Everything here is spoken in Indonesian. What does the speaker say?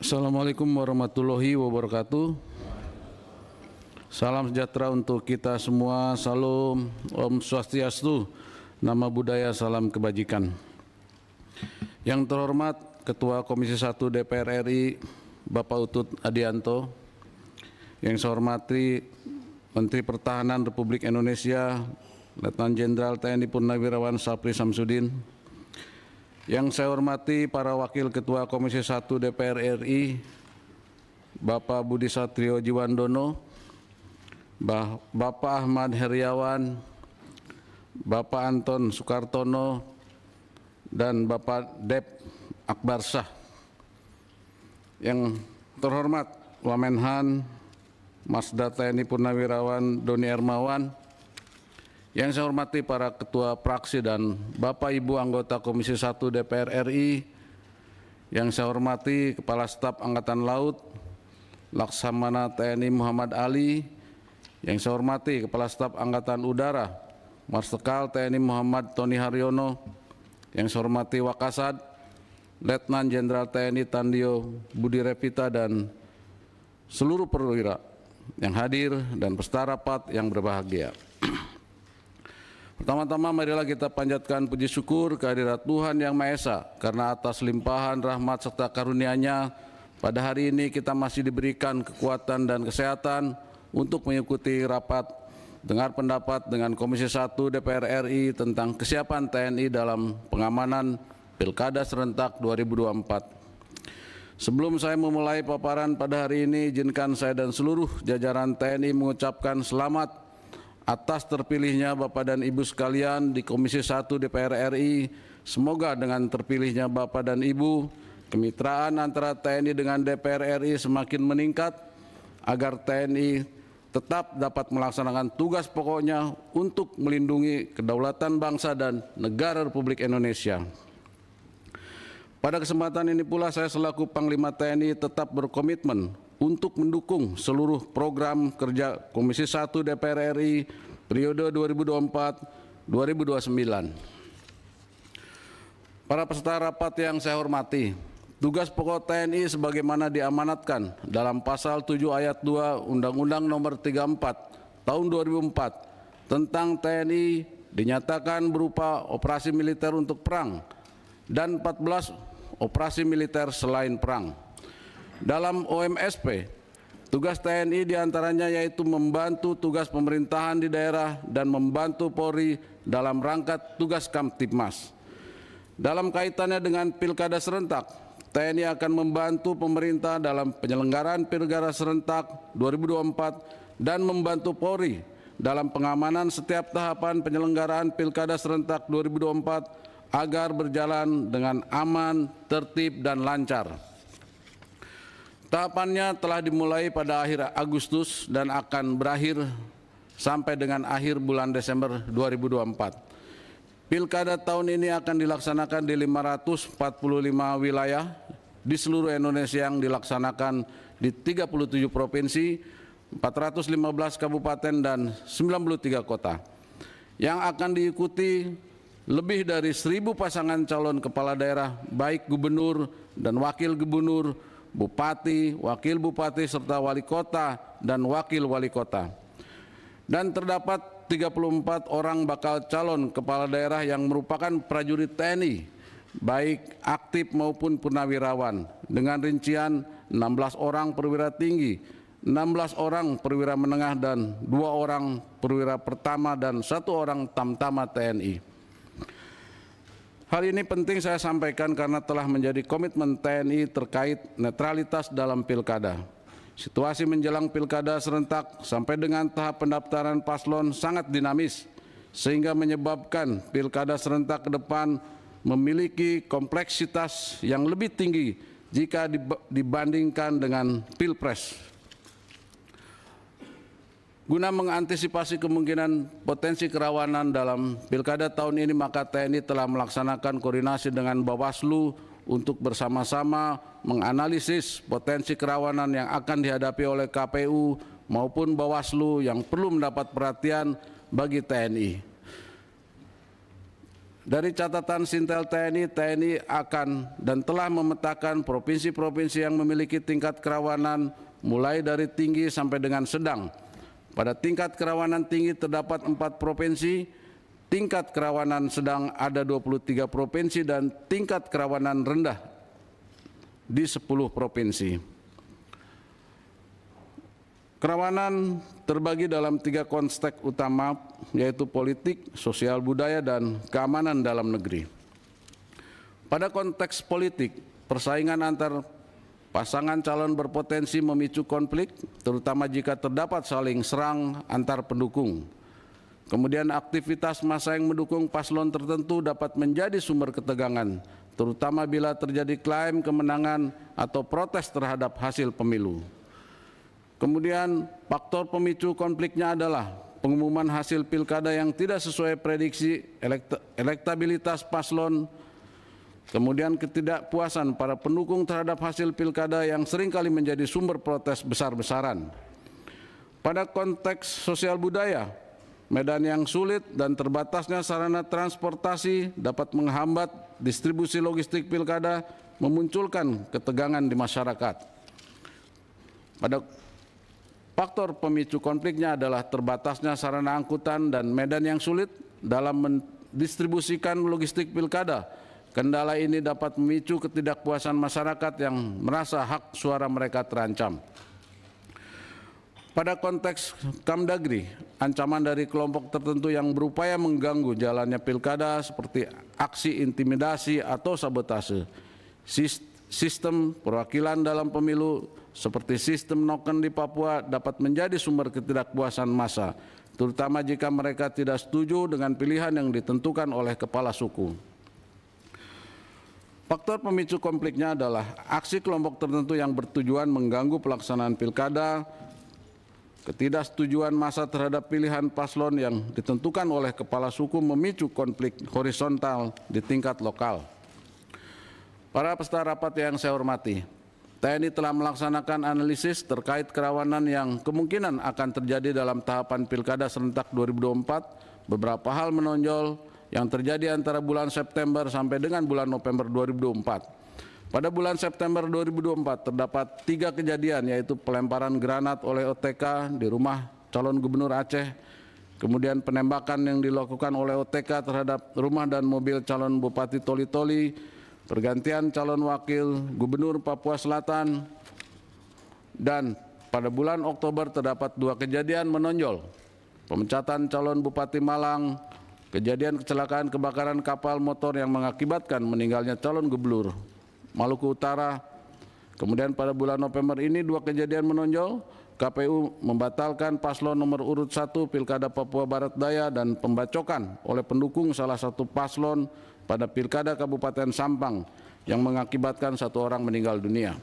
Assalamualaikum warahmatullahi wabarakatuh. Salam sejahtera untuk kita semua. Salam Om Swastiastu, nama budaya, salam kebajikan. Yang terhormat Ketua Komisi 1 DPR RI Bapak Utut Adianto, yang saya hormati Menteri Pertahanan Republik Indonesia Letnan Jenderal TNI Purnawirawan Sapri Samsudin, yang saya hormati para Wakil Ketua Komisi 1 DPR RI Bapak Budi Satrio Jiwandono, Bapak Ahmad Heriawan, Bapak Anton Sukartono, dan Bapak Dep Akbarsah. Yang terhormat Wamenhan Masda TNI Purnawirawan Doni Hermawan, yang saya hormati para Ketua Praksi dan Bapak Ibu anggota Komisi 1 DPR RI, yang saya hormati Kepala Staf Angkatan Laut Laksamana TNI Muhammad Ali, yang saya hormati Kepala Staf Angkatan Udara Marsikal TNI Muhammad Tony Haryono, yang saya hormati Wakasat Letnan Jenderal TNI Tandio Budi Revita, dan seluruh perwira yang hadir dan peserta rapat yang berbahagia. Pertama-tama marilah kita panjatkan puji syukur kehadirat Tuhan Yang Maha Esa, karena atas limpahan rahmat serta karunia-Nya pada hari ini kita masih diberikan kekuatan dan kesehatan untuk mengikuti rapat dengar pendapat dengan Komisi 1 DPR RI tentang kesiapan TNI dalam pengamanan Pilkada Serentak 2024. Sebelum saya memulai paparan pada hari ini, izinkan saya dan seluruh jajaran TNI mengucapkan selamat atas terpilihnya Bapak dan Ibu sekalian di Komisi 1 DPR RI. Semoga dengan terpilihnya Bapak dan Ibu, kemitraan antara TNI dengan DPR RI semakin meningkat agar TNI tetap dapat melaksanakan tugas pokoknya untuk melindungi kedaulatan bangsa dan negara Republik Indonesia. Pada kesempatan ini pula saya selaku Panglima TNI tetap berkomitmen untuk mendukung seluruh program kerja Komisi 1 DPR RI periode 2024-2029. Para peserta rapat yang saya hormati, tugas pokok TNI sebagaimana diamanatkan dalam pasal 7 ayat 2 Undang-Undang Nomor 34 Tahun 2004 tentang TNI dinyatakan berupa operasi militer untuk perang dan 14 operasi militer selain perang. Dalam OMSP, tugas TNI diantaranya yaitu membantu tugas pemerintahan di daerah dan membantu Polri dalam rangka tugas Kamtibmas. Dalam kaitannya dengan Pilkada Serentak, TNI akan membantu pemerintah dalam penyelenggaraan Pilkada Serentak 2024 dan membantu Polri dalam pengamanan setiap tahapan penyelenggaraan Pilkada Serentak 2024 agar berjalan dengan aman, tertib, dan lancar. Tahapannya telah dimulai pada akhir Agustus dan akan berakhir sampai dengan akhir bulan Desember 2024. Pilkada tahun ini akan dilaksanakan di 545 wilayah di seluruh Indonesia yang dilaksanakan di 37 provinsi, 415 kabupaten, dan 93 kota. Yang akan diikuti lebih dari 1.000 pasangan calon kepala daerah, baik gubernur dan wakil gubernur, bupati, wakil bupati, serta wali kota dan wakil wali kota. Dan terdapat 34 orang bakal calon kepala daerah yang merupakan prajurit TNI, baik aktif maupun purnawirawan, dengan rincian 16 orang perwira tinggi, 16 orang perwira menengah, dan 2 orang perwira pertama dan 1 orang tamtama TNI. Hal ini penting saya sampaikan karena telah menjadi komitmen TNI terkait netralitas dalam pilkada. Situasi menjelang Pilkada Serentak sampai dengan tahap pendaftaran paslon sangat dinamis, sehingga menyebabkan Pilkada Serentak ke depan memiliki kompleksitas yang lebih tinggi jika dibandingkan dengan Pilpres. Guna mengantisipasi kemungkinan potensi kerawanan dalam Pilkada tahun ini, maka TNI telah melaksanakan koordinasi dengan Bawaslu untuk bersama-sama menganalisis potensi kerawanan yang akan dihadapi oleh KPU maupun Bawaslu yang perlu mendapat perhatian bagi TNI. Dari catatan Sintel TNI, TNI akan dan telah memetakan provinsi-provinsi yang memiliki tingkat kerawanan mulai dari tinggi sampai dengan sedang. Pada tingkat kerawanan tinggi terdapat 4 provinsi, tingkat kerawanan sedang ada 23 provinsi, dan tingkat kerawanan rendah di 10 provinsi. Kerawanan terbagi dalam 3 konteks utama, yaitu politik, sosial budaya, dan keamanan dalam negeri. Pada konteks politik, persaingan antar pasangan calon berpotensi memicu konflik, terutama jika terdapat saling serang antar pendukung. Kemudian aktivitas massa yang mendukung paslon tertentu dapat menjadi sumber ketegangan, terutama bila terjadi klaim kemenangan atau protes terhadap hasil pemilu. Kemudian faktor pemicu konfliknya adalah pengumuman hasil pilkada yang tidak sesuai prediksi, elektabilitas paslon, kemudian ketidakpuasan para pendukung terhadap hasil pilkada yang seringkali menjadi sumber protes besar-besaran. Pada konteks sosial budaya, medan yang sulit dan terbatasnya sarana transportasi dapat menghambat distribusi logistik pilkada, memunculkan ketegangan di masyarakat. Pada faktor pemicu konfliknya adalah terbatasnya sarana angkutan dan medan yang sulit dalam mendistribusikan logistik pilkada. Kendala ini dapat memicu ketidakpuasan masyarakat yang merasa hak suara mereka terancam. Pada konteks Kamdagri, ancaman dari kelompok tertentu yang berupaya mengganggu jalannya pilkada seperti aksi intimidasi atau sabotase, sistem perwakilan dalam pemilu seperti sistem noken di Papua dapat menjadi sumber ketidakpuasan massa, terutama jika mereka tidak setuju dengan pilihan yang ditentukan oleh kepala suku. Faktor pemicu konfliknya adalah aksi kelompok tertentu yang bertujuan mengganggu pelaksanaan pilkada, ketidaksetujuan massa terhadap pilihan paslon yang ditentukan oleh kepala suku memicu konflik horizontal di tingkat lokal. Para peserta rapat yang saya hormati, TNI telah melaksanakan analisis terkait kerawanan yang kemungkinan akan terjadi dalam tahapan Pilkada serentak 2024. Beberapa hal menonjol yang terjadi antara bulan September sampai dengan bulan November 2024. Pada bulan September 2024 terdapat 3 kejadian, yaitu pelemparan granat oleh OTK di rumah calon gubernur Aceh, kemudian penembakan yang dilakukan oleh OTK terhadap rumah dan mobil calon Bupati Toli-Toli, pergantian calon wakil gubernur Papua Selatan, dan pada bulan Oktober terdapat 2 kejadian menonjol, pemecatan calon Bupati Malang, kejadian kecelakaan kebakaran kapal motor yang mengakibatkan meninggalnya calon gubernur Maluku Utara. Kemudian pada bulan November ini 2 kejadian menonjol, KPU membatalkan paslon nomor urut 1 Pilkada Papua Barat Daya dan pembacokan oleh pendukung salah satu paslon pada Pilkada Kabupaten Sampang yang mengakibatkan 1 orang meninggal dunia.